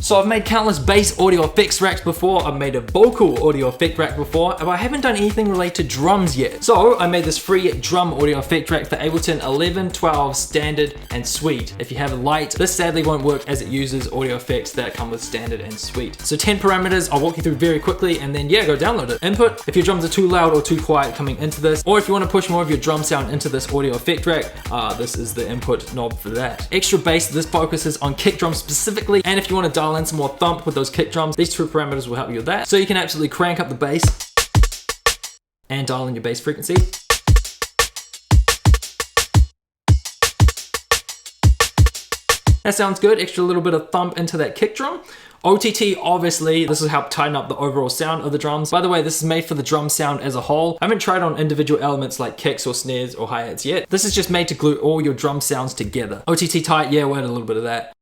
So I've made countless bass audio effects racks before, I've made a vocal audio effect rack before, but I haven't done anything related to drums yet. So I made this free drum audio effect rack for Ableton 11, 12, Standard, and Suite. If you have a Lite, this sadly won't work as it uses audio effects that come with Standard and Suite. So 10 parameters, I'll walk you through very quickly, and then yeah, go download it. Input, if your drums are too loud or too quiet coming into this, or if you want to push more of your drum sound into this audio effect rack, this is the input knob for that. Extra bass, this focuses on kick drums specifically, and if you want to dial in some more thump with those kick drums, these two parameters will help you with that. So you can absolutely crank up the bass and dial in your bass frequency. That sounds good. Extra little bit of thump into that kick drum. OTT, obviously, this will help tighten up the overall sound of the drums. By the way, this is made for the drum sound as a whole. I haven't tried on individual elements like kicks or snares or hi-hats yet. This is just made to glue all your drum sounds together. OTT tight, yeah, we'll add a little bit of that.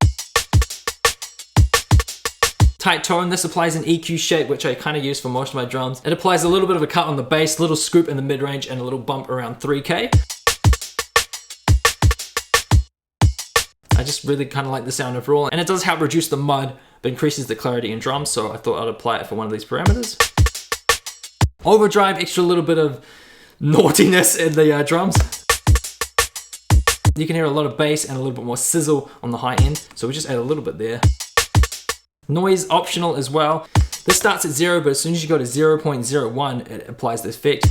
Tight tone, this applies an EQ shape, which I kind of use for most of my drums. It applies a little bit of a cut on the bass, little scoop in the mid-range, and a little bump around 3K. I just really kind of like the sound overall, and it does help reduce the mud, but increases the clarity in drums, so I thought I'd apply it for one of these parameters. Overdrive, extra little bit of naughtiness in the drums. You can hear a lot of bass and a little bit more sizzle on the high end, so we just add a little bit there. Noise optional as well. This starts at 0, but as soon as you go to 0.01, it applies the effect.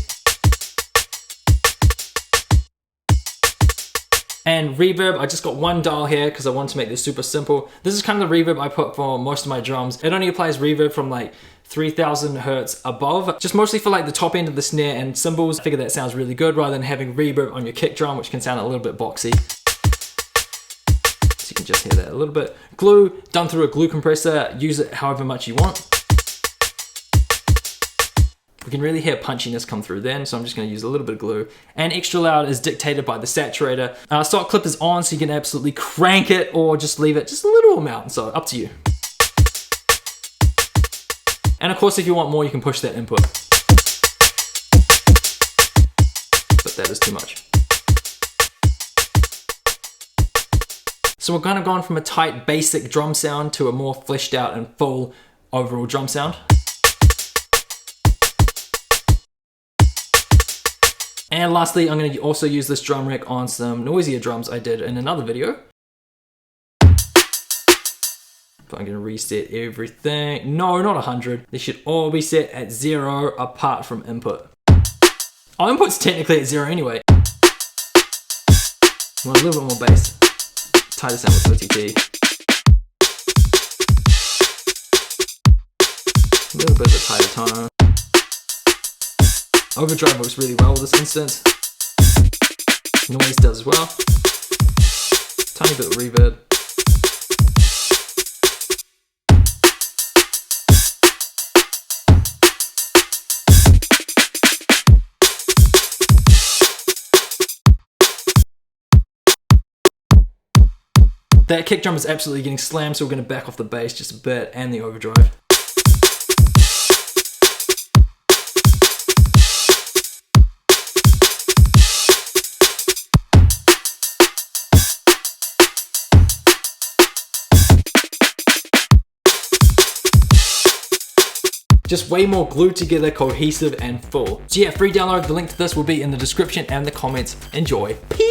And reverb, I just got one dial here because I want to make this super simple. This is kind of the reverb I put for most of my drums. It only applies reverb from like 3000 hertz above, just mostly for like the top end of the snare and cymbals. I figure that sounds really good rather than having reverb on your kick drum, which can sound a little bit boxy. So you can just hear that a little bit. Glue, done through a glue compressor, use it however much you want. We can really hear punchiness come through then, so I'm just gonna use a little bit of glue. And extra loud is dictated by the saturator. Stock clip is on, so you can absolutely crank it or just leave it just a little amount, so up to you. And of course, if you want more, you can push that input. But that is too much. So we're kind of gone from a tight, basic drum sound to a more fleshed out and full overall drum sound. And lastly, I'm going to also use this drum rack on some noisier drums I did in another video. But I'm going to reset everything. No, not 100. They should all be set at 0 apart from input. Oh, input's technically at 0 anyway. I want a little bit more bass. Tighter sound with OTT. A little bit of a tighter tone. Overdrive works really well with this instance. Noise does as well. Tiny bit of reverb. That kick drum is absolutely getting slammed, so we're going to back off the bass just a bit and the overdrive. Just way more glued together, cohesive and full. So yeah, free download. The link to this will be in the description and the comments. Enjoy. Peace.